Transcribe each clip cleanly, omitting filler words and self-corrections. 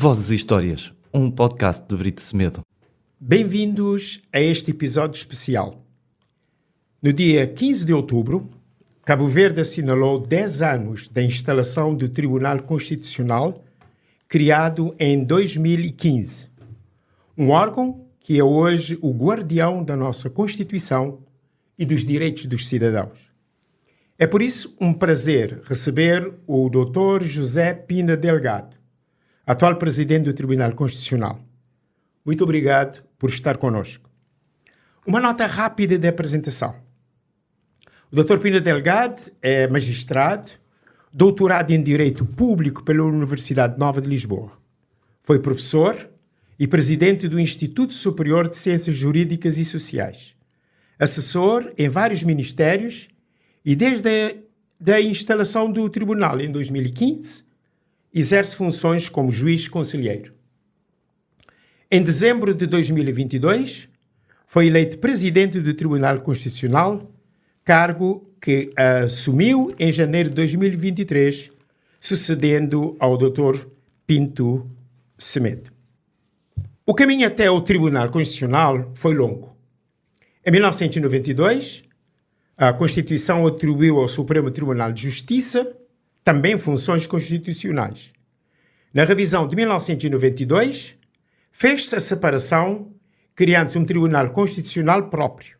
Vozes e Histórias, um podcast de Brito Semedo. Bem-vindos a este episódio especial. No dia 15 de outubro, Cabo Verde assinalou 10 anos da instalação do Tribunal Constitucional, criado em 2015. Um órgão que é hoje o guardião da nossa Constituição e dos direitos dos cidadãos. É por isso um prazer receber o Dr. José Pina Delgado, atual presidente do Tribunal Constitucional. Muito obrigado por estar conosco. Uma nota rápida de apresentação. O Dr. Pina Delgado é magistrado, doutorado em Direito Público pela Universidade Nova de Lisboa. Foi professor e presidente do Instituto Superior de Ciências Jurídicas e Sociais. Assessor em vários ministérios e desde a instalação do tribunal em 2015, exerce funções como juiz conselheiro. Em dezembro de 2022, foi eleito presidente do Tribunal Constitucional, cargo que assumiu em janeiro de 2023, sucedendo ao Dr. Pinto Semedo. O caminho até o Tribunal Constitucional foi longo. Em 1992, a Constituição atribuiu ao Supremo Tribunal de Justiça também funções constitucionais. Na revisão de 1992, fez-se a separação, criando-se um Tribunal Constitucional próprio,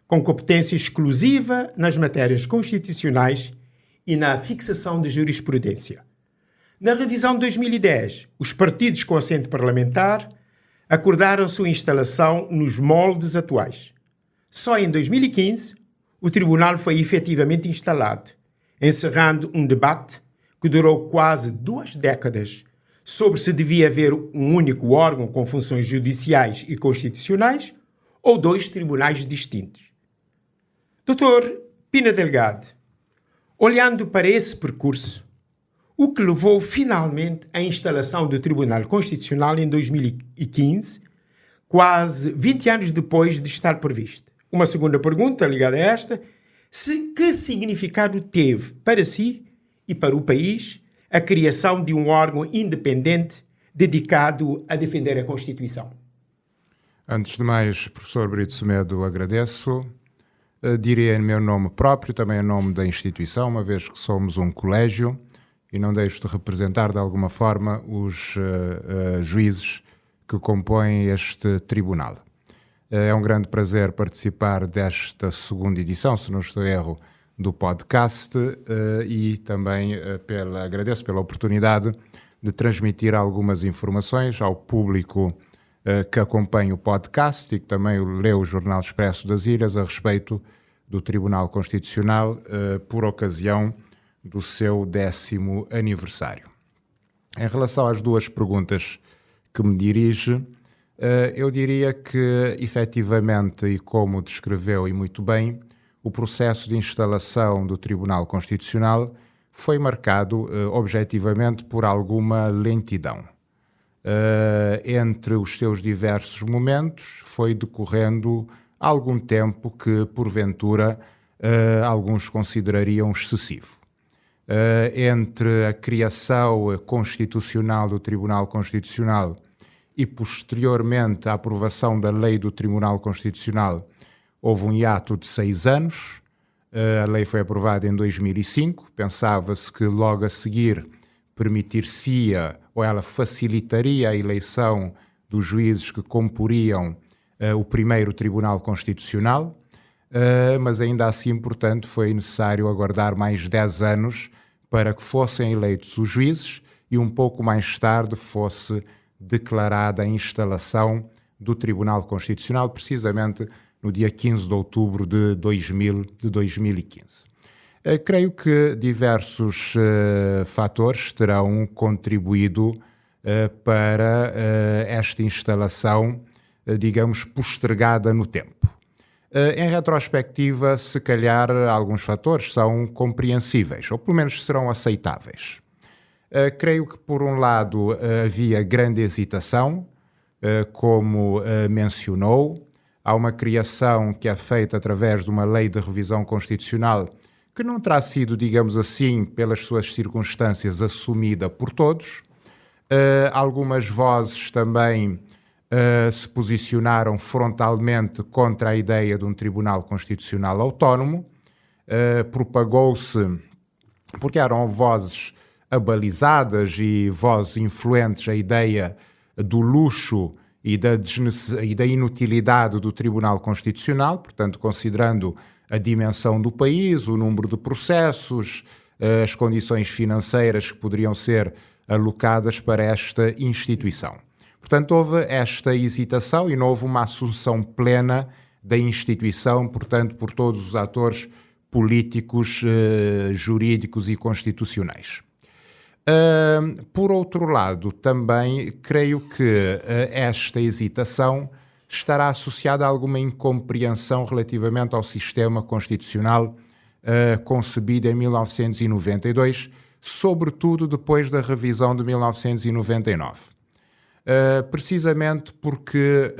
com competência exclusiva nas matérias constitucionais e na fixação de jurisprudência. Na revisão de 2010, os partidos com assento parlamentar acordaram sua instalação nos moldes atuais. Só em 2015, o Tribunal foi efetivamente instalado, encerrando um debate que durou quase 2 décadas sobre se devia haver um único órgão com funções judiciais e constitucionais ou 2 tribunais distintos. Dr. Pina Delgado, olhando para esse percurso, o que levou finalmente à instalação do Tribunal Constitucional em 2015, quase 20 anos depois de estar previsto? Uma segunda pergunta ligada a esta: que significado teve para si e para o país a criação de um órgão independente dedicado a defender a Constituição? Antes de mais, professor Brito Semedo, agradeço. Diria em meu nome próprio, também em nome da instituição, uma vez que somos um colégio, e não deixo de representar de alguma forma os juízes que compõem este tribunal. É um grande prazer participar desta segunda edição, se não estou erro, do podcast e também agradeço pela oportunidade de transmitir algumas informações ao público que acompanha o podcast e que também lê o Jornal Expresso das Ilhas a respeito do Tribunal Constitucional por ocasião do seu 10º aniversário. Em relação às 2 perguntas que me dirige, eu diria que, efetivamente, e como descreveu e muito bem, o processo de instalação do Tribunal Constitucional foi marcado, objetivamente, por alguma lentidão. Entre os seus diversos momentos, foi decorrendo algum tempo que, porventura, alguns considerariam excessivo. Entre a criação constitucional do Tribunal Constitucional e, posteriormente, a aprovação da lei do Tribunal Constitucional, houve um hiato de 6 anos. A lei foi aprovada em 2005. Pensava-se que logo a seguir permitir-se-ia ou ela facilitaria a eleição dos juízes que comporiam o primeiro Tribunal Constitucional, mas ainda assim, portanto, foi necessário aguardar mais 10 anos para que fossem eleitos os juízes e um pouco mais tarde fosse declarada a instalação do Tribunal Constitucional, precisamente no dia 15 de outubro de 2015. Creio que diversos fatores terão contribuído para esta instalação, digamos, postergada no tempo. Em retrospectiva, se calhar alguns fatores são compreensíveis, ou pelo menos serão aceitáveis. Creio que, por um lado, havia grande hesitação, como mencionou. Há uma criação que é feita através de uma lei de revisão constitucional que não terá sido, digamos assim, pelas suas circunstâncias, assumida por todos. Algumas vozes também se posicionaram frontalmente contra a ideia de um Tribunal Constitucional Autónomo. Propagou-se, porque eram vozes abalizadas e vozes influentes, a ideia do luxo e da inutilidade do Tribunal Constitucional, portanto, considerando a dimensão do país, o número de processos, as condições financeiras que poderiam ser alocadas para esta instituição. Portanto, houve esta hesitação e não houve uma assunção plena da instituição, portanto, por todos os atores políticos, jurídicos e constitucionais. Por outro lado, também creio que esta hesitação estará associada a alguma incompreensão relativamente ao sistema constitucional concebido em 1992, sobretudo depois da revisão de 1999. Precisamente porque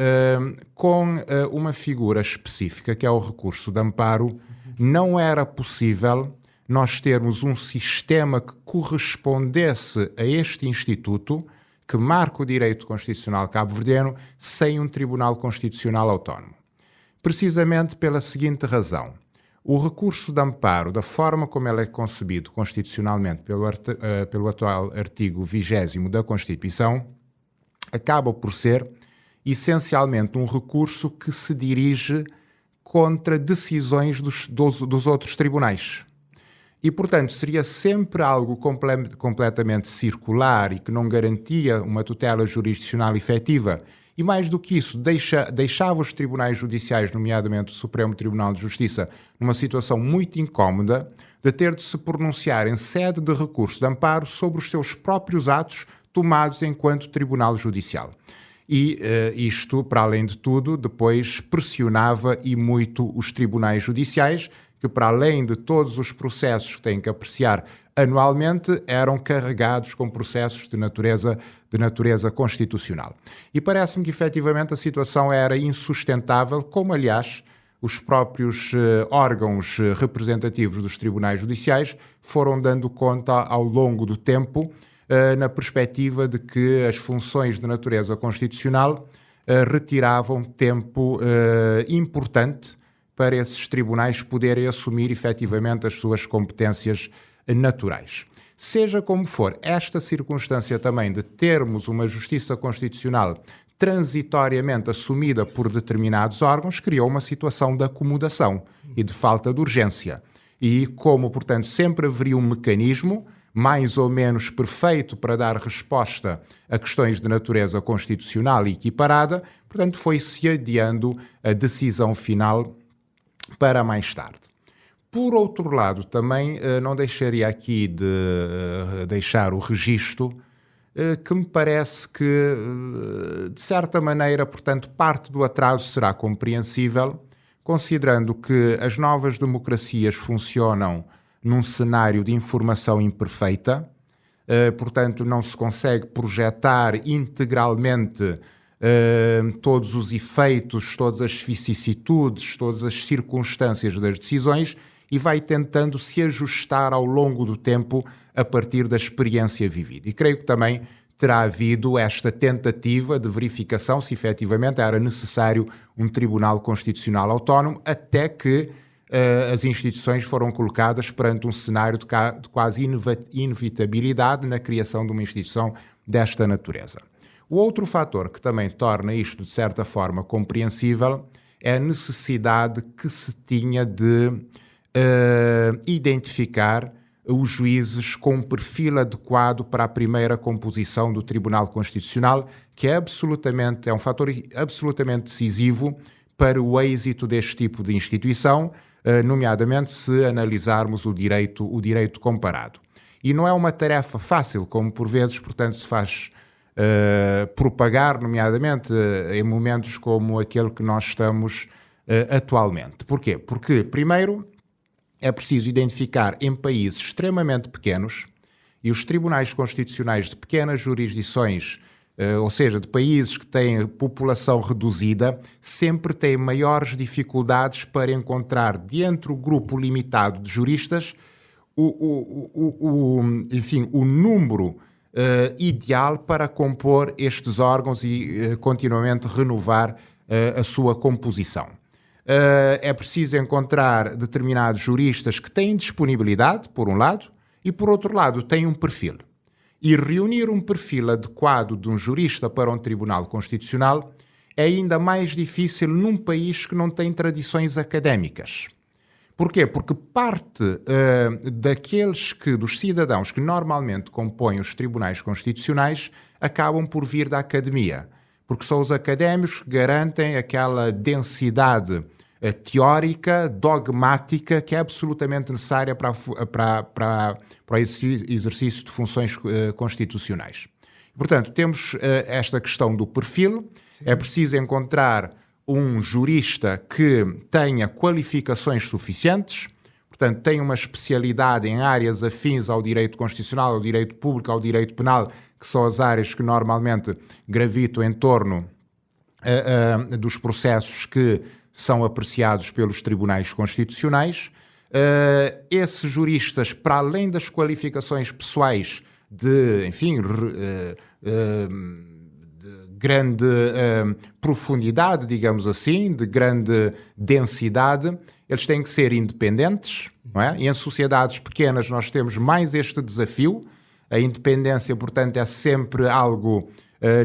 com uma figura específica, que é o recurso de amparo, não era possível nós termos um sistema que correspondesse a este instituto, que marca o direito constitucional cabo-verdiano, sem um Tribunal Constitucional Autónomo. Precisamente pela seguinte razão: o recurso de amparo, da forma como ele é concebido constitucionalmente pelo atual artigo 20º da Constituição, acaba por ser essencialmente um recurso que se dirige contra decisões dos outros tribunais. E, portanto, seria sempre algo completamente circular e que não garantia uma tutela jurisdicional efetiva. E, mais do que isso, deixava os tribunais judiciais, nomeadamente o Supremo Tribunal de Justiça, numa situação muito incómoda de ter de se pronunciar em sede de recurso de amparo sobre os seus próprios atos tomados enquanto Tribunal Judicial. E isto, para além de tudo, depois pressionava e muito os tribunais judiciais, que, para além de todos os processos que têm que apreciar anualmente, eram carregados com processos de natureza constitucional. E parece-me que, efetivamente, a situação era insustentável, como, aliás, os próprios órgãos representativos dos tribunais judiciais foram dando conta ao longo do tempo, na perspectiva de que as funções de natureza constitucional retiravam tempo importante para esses tribunais poderem assumir efetivamente as suas competências naturais. Seja como for, esta circunstância também de termos uma justiça constitucional transitoriamente assumida por determinados órgãos criou uma situação de acomodação e de falta de urgência. E como, portanto, sempre haveria um mecanismo mais ou menos perfeito para dar resposta a questões de natureza constitucional e equiparada, portanto, foi-se adiando a decisão final para mais tarde. Por outro lado, também não deixaria aqui de deixar o registro que me parece que, de certa maneira, portanto, parte do atraso será compreensível, considerando que as novas democracias funcionam num cenário de informação imperfeita, portanto, não se consegue projetar integralmente todos os efeitos, todas as vicissitudes, todas as circunstâncias das decisões e vai tentando se ajustar ao longo do tempo a partir da experiência vivida. E creio que também terá havido esta tentativa de verificação se efetivamente era necessário um Tribunal Constitucional Autónomo, até que as instituições foram colocadas perante um cenário de quase inevitabilidade na criação de uma instituição desta natureza. O outro fator que também torna isto, de certa forma, compreensível é a necessidade que se tinha de identificar os juízes com um perfil adequado para a primeira composição do Tribunal Constitucional, que é um fator absolutamente decisivo para o êxito deste tipo de instituição, nomeadamente se analisarmos o direito comparado. E não é uma tarefa fácil, como por vezes, portanto, se faz propagar, nomeadamente em momentos como aquele que nós estamos atualmente. Porquê? Porque, primeiro, é preciso identificar em países extremamente pequenos, e os tribunais constitucionais de pequenas jurisdições, ou seja, de países que têm população reduzida, sempre têm maiores dificuldades para encontrar, dentro do grupo limitado de juristas, o número ideal para compor estes órgãos e continuamente renovar a sua composição. É preciso encontrar determinados juristas que têm disponibilidade, por um lado, e por outro lado têm um perfil. E reunir um perfil adequado de um jurista para um tribunal constitucional é ainda mais difícil num país que não tem tradições académicas. Porquê? Porque parte dos cidadãos que normalmente compõem os tribunais constitucionais acabam por vir da academia, porque são os académicos que garantem aquela densidade teórica, dogmática, que é absolutamente necessária para o exercício de funções constitucionais. Portanto, temos esta questão do perfil. Sim. É preciso encontrar um jurista que tenha qualificações suficientes, portanto, tenha uma especialidade em áreas afins ao direito constitucional, ao direito público, ao direito penal, que são as áreas que normalmente gravitam em torno dos processos que são apreciados pelos tribunais constitucionais. Esses juristas, para além das qualificações pessoais de grande profundidade, digamos assim, de grande densidade, eles têm que ser independentes, não é? E em sociedades pequenas nós temos mais este desafio. A independência, portanto, é sempre algo,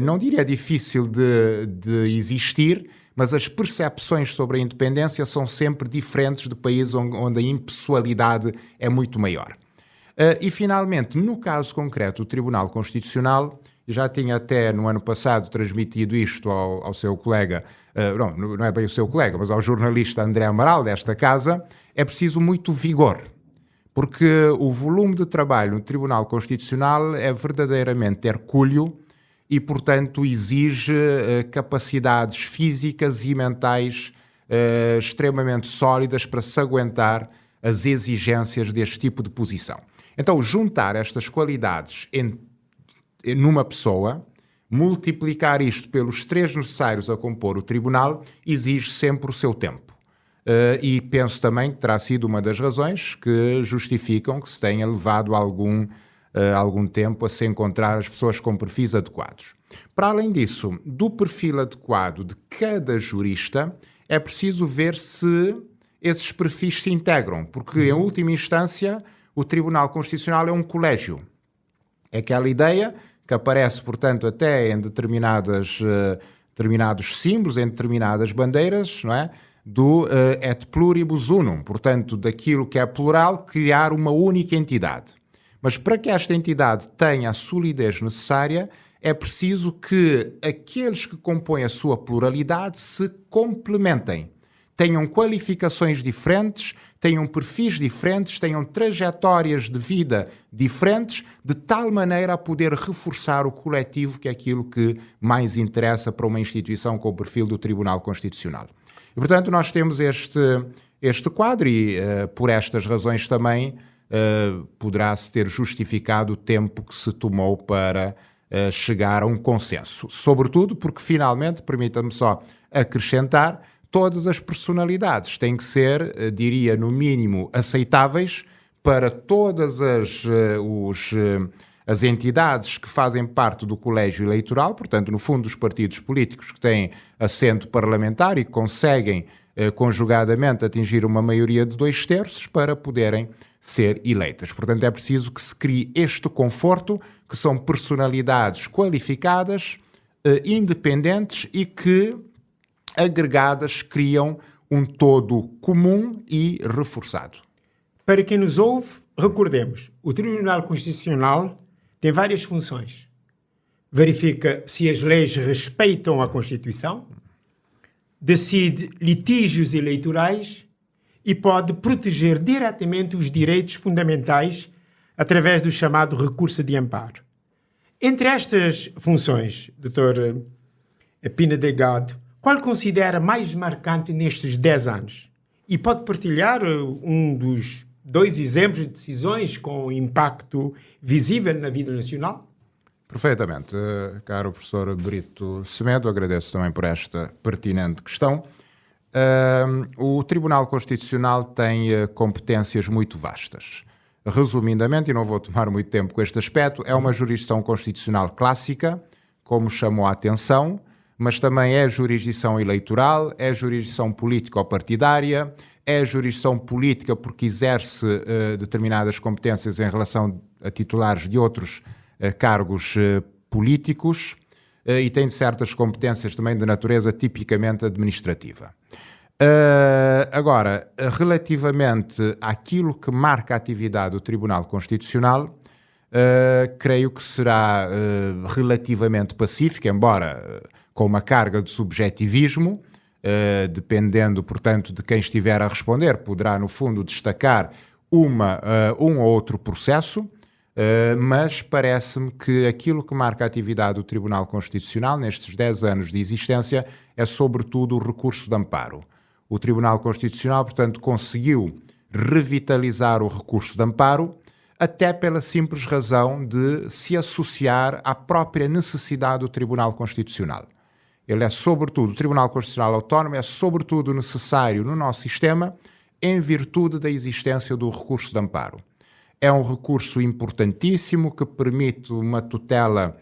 não diria difícil de existir, mas as percepções sobre a independência são sempre diferentes de países onde a impessoalidade é muito maior. E, finalmente, no caso concreto, o Tribunal Constitucional, já tinha até no ano passado transmitido isto ao seu colega, não é bem o seu colega, mas ao jornalista André Amaral desta casa, é preciso muito vigor, porque o volume de trabalho no Tribunal Constitucional é verdadeiramente hercúleo e, portanto, exige capacidades físicas e mentais extremamente sólidas para se aguentar as exigências deste tipo de posição. Então, juntar estas qualidades numa pessoa, multiplicar isto pelos 3 necessários a compor o tribunal, exige sempre o seu tempo. E penso também que terá sido uma das razões que justificam que se tenha levado algum tempo a se encontrar as pessoas com perfis adequados. Para além disso, do perfil adequado de cada jurista, é preciso ver se esses perfis se integram, porque, em última instância, o Tribunal Constitucional é um colégio. É aquela ideia que aparece, portanto, até em determinados símbolos, em determinadas bandeiras, não é? Do et pluribus unum, portanto, daquilo que é plural, criar uma única entidade. Mas para que esta entidade tenha a solidez necessária, é preciso que aqueles que compõem a sua pluralidade se complementem. Tenham qualificações diferentes, tenham perfis diferentes, tenham trajetórias de vida diferentes, de tal maneira a poder reforçar o coletivo, que é aquilo que mais interessa para uma instituição com o perfil do Tribunal Constitucional. E, portanto, nós temos este quadro e, por estas razões também, poderá-se ter justificado o tempo que se tomou para chegar a um consenso. Sobretudo porque, finalmente, permita-me só acrescentar, todas as personalidades têm que ser, diria, no mínimo, aceitáveis para todas as entidades que fazem parte do colégio eleitoral, portanto, no fundo, os partidos políticos que têm assento parlamentar e que conseguem, conjugadamente, atingir uma maioria de 2/3 para poderem ser eleitas. Portanto, é preciso que se crie este conforto, que são personalidades qualificadas, independentes e que, agregadas, criam um todo comum e reforçado. Para quem nos ouve, recordemos, o Tribunal Constitucional tem várias funções. Verifica se as leis respeitam a Constituição, decide litígios eleitorais e pode proteger diretamente os direitos fundamentais através do chamado recurso de amparo. Entre estas funções, Dr. Pina Delgado, qual considera mais marcante nestes 10 anos? E pode partilhar um dos 2 exemplos de decisões com impacto visível na vida nacional? Perfeitamente. Caro professor Brito Semedo, agradeço também por esta pertinente questão. O Tribunal Constitucional tem competências muito vastas. Resumidamente, e não vou tomar muito tempo com este aspecto, é uma jurisdição constitucional clássica, como chamou a atenção, mas também é jurisdição eleitoral, é jurisdição político-partidária, é jurisdição política porque exerce determinadas competências em relação a titulares de outros cargos políticos e tem certas competências também de natureza tipicamente administrativa. Agora, relativamente àquilo que marca a atividade do Tribunal Constitucional, creio que será relativamente pacífica, embora com uma carga de subjetivismo, dependendo, portanto, de quem estiver a responder, poderá, no fundo, destacar um ou outro processo, mas parece-me que aquilo que marca a atividade do Tribunal Constitucional nestes 10 anos de existência é, sobretudo, o recurso de amparo. O Tribunal Constitucional, portanto, conseguiu revitalizar o recurso de amparo, até pela simples razão de se associar à própria necessidade do Tribunal Constitucional. Ele é, sobretudo, o Tribunal Constitucional Autónomo é, sobretudo, necessário no nosso sistema em virtude da existência do recurso de amparo. É um recurso importantíssimo que permite uma tutela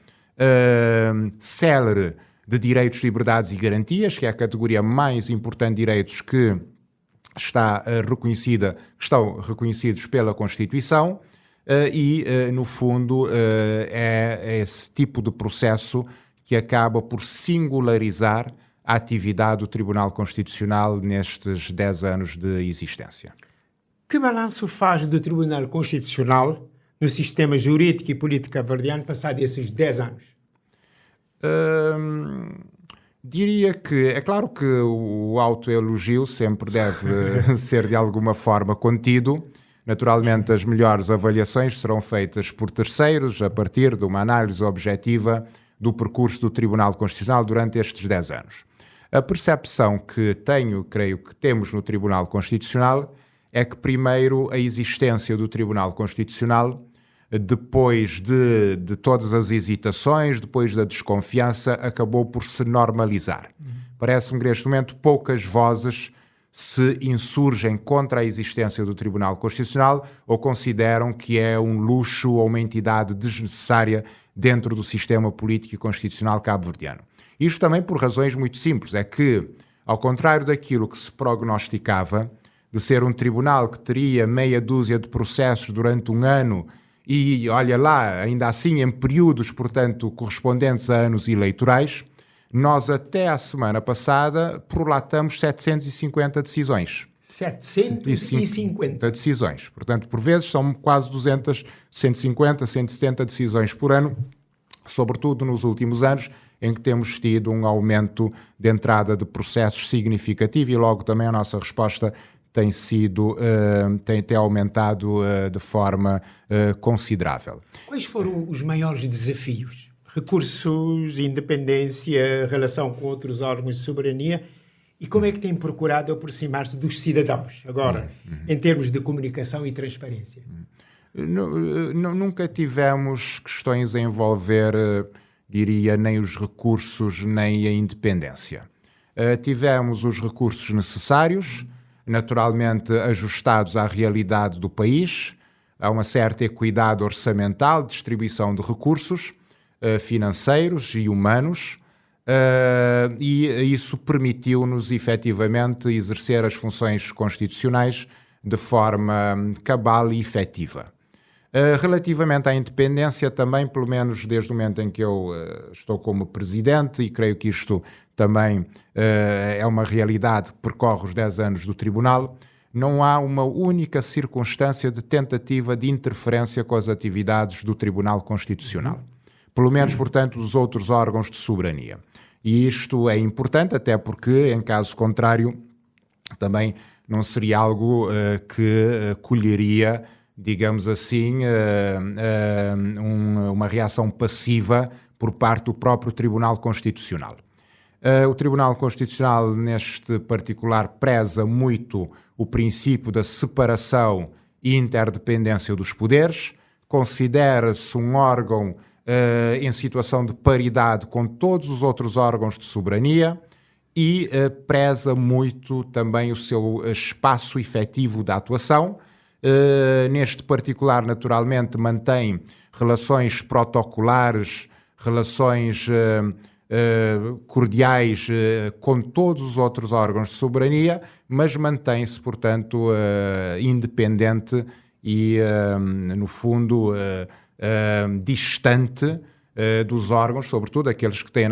célere de direitos, liberdades e garantias, que é a categoria mais importante de direitos que estão reconhecidos pela Constituição no fundo, é esse tipo de processo que acaba por singularizar a atividade do Tribunal Constitucional nestes 10 anos de existência. Que balanço faz do Tribunal Constitucional no sistema jurídico e político cabo-verdiano passado esses 10 anos? Diria que, é claro que o autoelogio sempre deve ser de alguma forma contido. Naturalmente, as melhores avaliações serão feitas por terceiros a partir de uma análise objetiva do percurso do Tribunal Constitucional durante estes 10 anos. A percepção que creio que temos no Tribunal Constitucional é que, primeiro, a existência do Tribunal Constitucional, depois de todas as hesitações, depois da desconfiança, acabou por se normalizar. Parece-me que, neste momento, poucas vozes se insurgem contra a existência do Tribunal Constitucional ou consideram que é um luxo ou uma entidade desnecessária dentro do sistema político e constitucional cabo-verdiano. Isto também por razões muito simples, é que, ao contrário daquilo que se prognosticava, de ser um tribunal que teria meia dúzia de processos durante um ano e, olha lá, ainda assim em períodos, portanto, correspondentes a anos eleitorais, nós até à semana passada prolatamos 750 decisões. 750 decisões. Portanto, por vezes são quase 200, 150, 170 decisões por ano, sobretudo nos últimos anos, em que temos tido um aumento de entrada de processos significativo e logo também a nossa resposta tem aumentado de forma considerável. Quais foram os maiores desafios? Recursos, independência, relação com outros órgãos de soberania e como é que tem procurado aproximar-se dos cidadãos, agora, em termos de comunicação e transparência? Nunca tivemos questões a envolver, diria, nem os recursos nem a independência. Tivemos os recursos necessários, naturalmente ajustados à realidade do país, a uma certa equidade orçamental, distribuição de recursos financeiros e humanos, e isso permitiu-nos efetivamente exercer as funções constitucionais de forma cabal e efetiva. Relativamente à independência também, pelo menos desde o momento em que eu estou como presidente, e creio que isto também é uma realidade que percorre os 10 anos do Tribunal, não há uma única circunstância de tentativa de interferência com as atividades do Tribunal Constitucional. Pelo menos, portanto, dos outros órgãos de soberania. E isto é importante, até porque, em caso contrário, também não seria algo que colheria, digamos assim, uma reação passiva por parte do próprio Tribunal Constitucional. O Tribunal Constitucional, neste particular, preza muito o princípio da separação e interdependência dos poderes, considera-se um órgão em situação de paridade com todos os outros órgãos de soberania e preza muito também o seu espaço efetivo de atuação, Neste particular, naturalmente, mantém relações protocolares, relações cordiais com todos os outros órgãos de soberania, mas mantém-se, portanto, independente e, no fundo, distante dos órgãos, sobretudo aqueles que têm a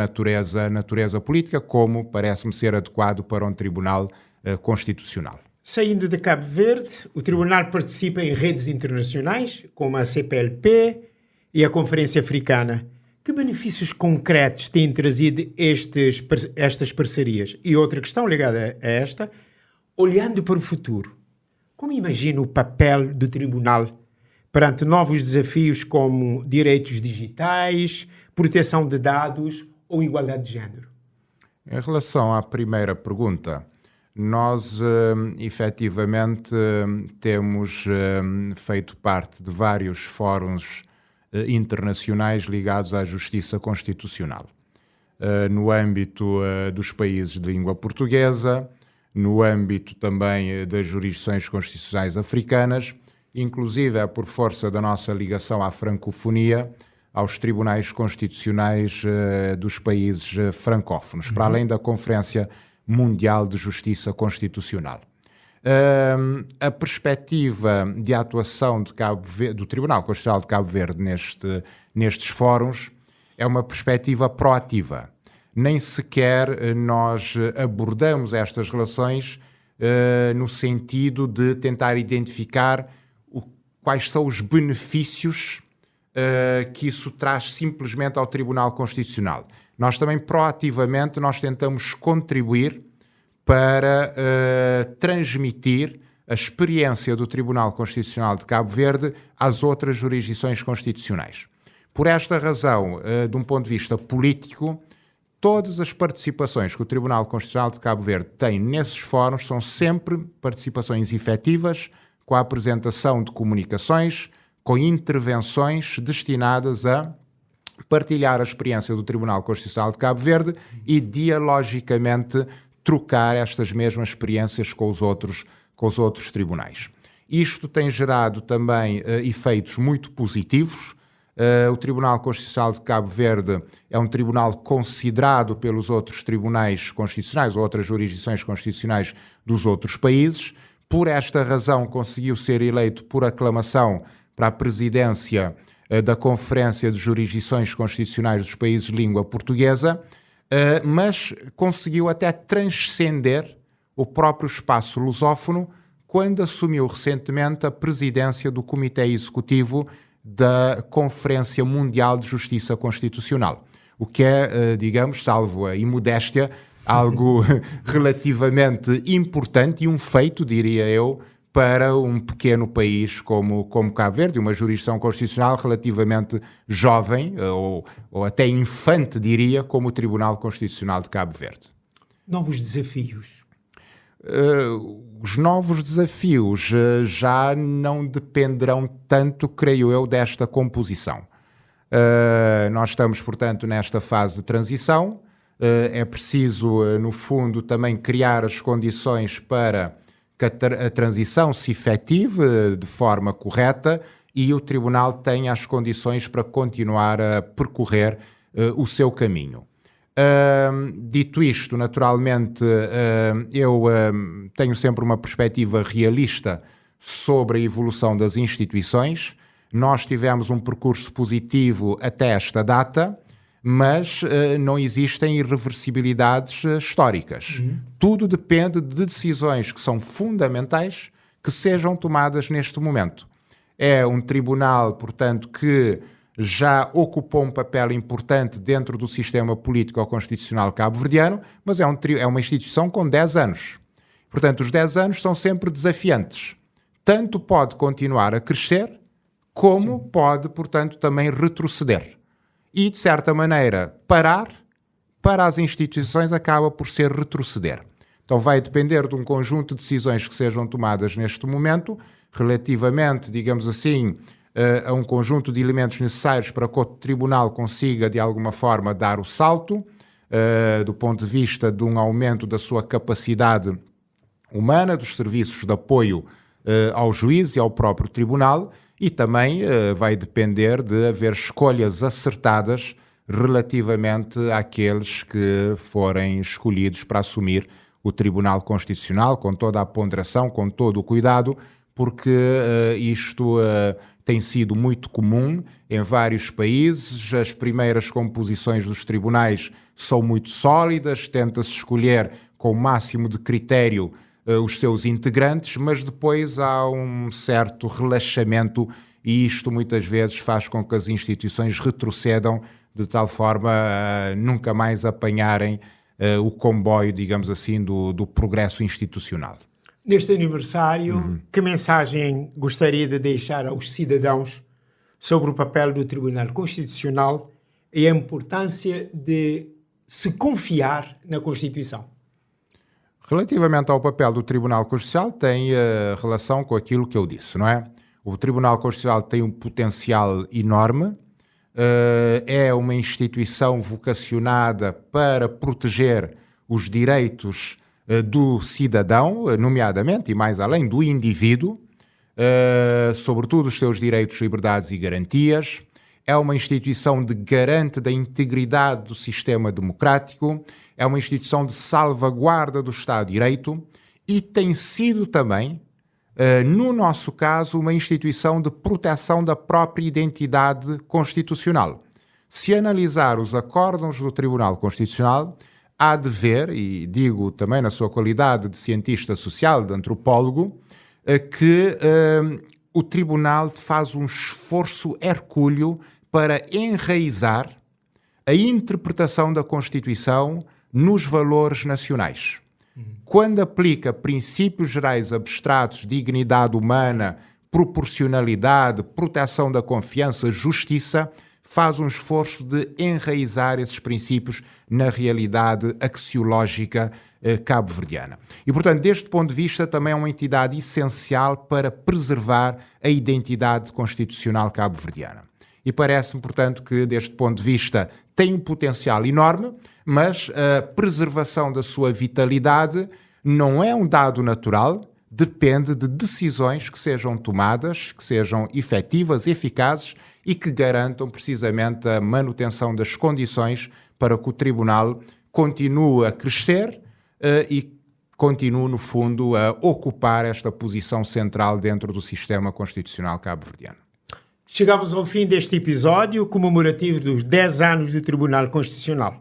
natureza política, como parece-me ser adequado para um tribunal constitucional. Saindo de Cabo Verde, o tribunal participa em redes internacionais, como a CPLP e a Conferência Africana. Que benefícios concretos têm trazido estas parcerias? E outra questão ligada a esta, olhando para o futuro, como imagina o papel do tribunal perante novos desafios como direitos digitais, proteção de dados ou igualdade de género? Em relação à primeira pergunta, nós efetivamente temos feito parte de vários fóruns internacionais ligados à justiça constitucional. No âmbito dos países de língua portuguesa, no âmbito também das jurisdições constitucionais africanas, inclusive por força da nossa ligação à francofonia, aos tribunais constitucionais dos países francófonos, para além da Conferência Mundial de Justiça Constitucional. A perspectiva de atuação do Tribunal Constitucional de Cabo Verde nestes fóruns é uma perspectiva proativa. Nem sequer nós abordamos estas relações no sentido de tentar identificar quais são os benefícios que isso traz simplesmente ao Tribunal Constitucional. Nós também proativamente tentamos contribuir para transmitir a experiência do Tribunal Constitucional de Cabo Verde às outras jurisdições constitucionais. Por esta razão, de um ponto de vista político, todas as participações que o Tribunal Constitucional de Cabo Verde tem nesses fóruns são sempre participações efetivas, com a apresentação de comunicações, com intervenções destinadas a partilhar a experiência do Tribunal Constitucional de Cabo Verde e dialogicamente trocar estas mesmas experiências com os outros tribunais. Isto tem gerado também efeitos muito positivos. O Tribunal Constitucional de Cabo Verde é um tribunal considerado pelos outros tribunais constitucionais ou outras jurisdições constitucionais dos outros países. Por esta razão, conseguiu ser eleito por aclamação para a presidência da Conferência de Jurisdições Constitucionais dos Países de Língua Portuguesa, mas conseguiu até transcender o próprio espaço lusófono quando assumiu recentemente a presidência do Comitê Executivo da Conferência Mundial de Justiça Constitucional, o que é, digamos, salvo a imodéstia, algo relativamente importante e um feito, diria eu, para um pequeno país como Cabo Verde, uma jurisdição constitucional relativamente jovem, ou até infante, diria, como o Tribunal Constitucional de Cabo Verde. Novos desafios. Os novos desafios já não dependerão tanto, creio eu, desta composição. Nós estamos, portanto, nesta fase de transição. É preciso, no fundo, também criar as condições para que a transição se efetive de forma correta e o Tribunal tenha as condições para continuar a percorrer o seu caminho. Dito isto, naturalmente, eu tenho sempre uma perspectiva realista sobre a evolução das instituições. Nós tivemos um percurso positivo até esta data, mas não existem irreversibilidades históricas. Tudo depende de decisões que são fundamentais que sejam tomadas neste momento. É um tribunal, portanto, que já ocupou um papel importante dentro do sistema político-constitucional cabo-verdiano, mas é uma instituição com 10 anos. Portanto, os 10 anos são sempre desafiantes. Tanto pode continuar a crescer, como pode, portanto, também retroceder. E, de certa maneira, parar para as instituições acaba por ser retroceder. Então vai depender de um conjunto de decisões que sejam tomadas neste momento, relativamente, digamos assim, a um conjunto de elementos necessários para que o Tribunal consiga, de alguma forma, dar o salto, do ponto de vista de um aumento da sua capacidade humana, dos serviços de apoio ao juiz e ao próprio tribunal, e também vai depender de haver escolhas acertadas relativamente àqueles que forem escolhidos para assumir o Tribunal Constitucional, com toda a ponderação, com todo o cuidado, porque isto tem sido muito comum em vários países. As primeiras composições dos tribunais são muito sólidas, tenta-se escolher com o máximo de critério os seus integrantes, mas depois há um certo relaxamento e isto muitas vezes faz com que as instituições retrocedam de tal forma a nunca mais apanharem o comboio, digamos assim, do progresso institucional. Neste aniversário, que mensagem gostaria de deixar aos cidadãos sobre o papel do Tribunal Constitucional e a importância de se confiar na Constituição? Relativamente ao papel do Tribunal Constitucional, tem relação com aquilo que eu disse, não é? O Tribunal Constitucional tem um potencial enorme, é uma instituição vocacionada para proteger os direitos do cidadão, nomeadamente e mais além do indivíduo, sobretudo os seus direitos, liberdades e garantias. É uma instituição de garante da integridade do sistema democrático, é uma instituição de salvaguarda do Estado de Direito e tem sido também, no nosso caso, uma instituição de proteção da própria identidade constitucional. Se analisar os acórdãos do Tribunal Constitucional, há de ver, e digo também na sua qualidade de cientista social, de antropólogo, que o Tribunal faz um esforço hercúleo para enraizar a interpretação da Constituição nos valores nacionais. Quando aplica princípios gerais abstratos, dignidade humana, proporcionalidade, proteção da confiança, justiça, faz um esforço de enraizar esses princípios na realidade axiológica cabo-verdiana. E, portanto, deste ponto de vista, também é uma entidade essencial para preservar a identidade constitucional cabo-verdiana. E parece-me, portanto, que, deste ponto de vista, tem um potencial enorme, mas a preservação da sua vitalidade não é um dado natural, depende de decisões que sejam tomadas, que sejam efetivas, eficazes e que garantam precisamente a manutenção das condições para que o Tribunal continue a crescer e continue, no fundo, a ocupar esta posição central dentro do sistema constitucional cabo-verdiano. Chegamos ao fim deste episódio comemorativo dos 10 anos do Tribunal Constitucional.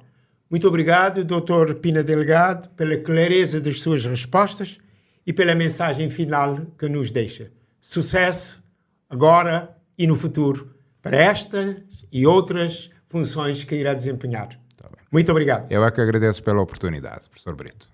Muito obrigado, Dr. Pina Delgado, pela clareza das suas respostas e pela mensagem final que nos deixa. Sucesso agora e no futuro para estas e outras funções que irá desempenhar. Muito obrigado. Eu é que agradeço pela oportunidade, professor Brito.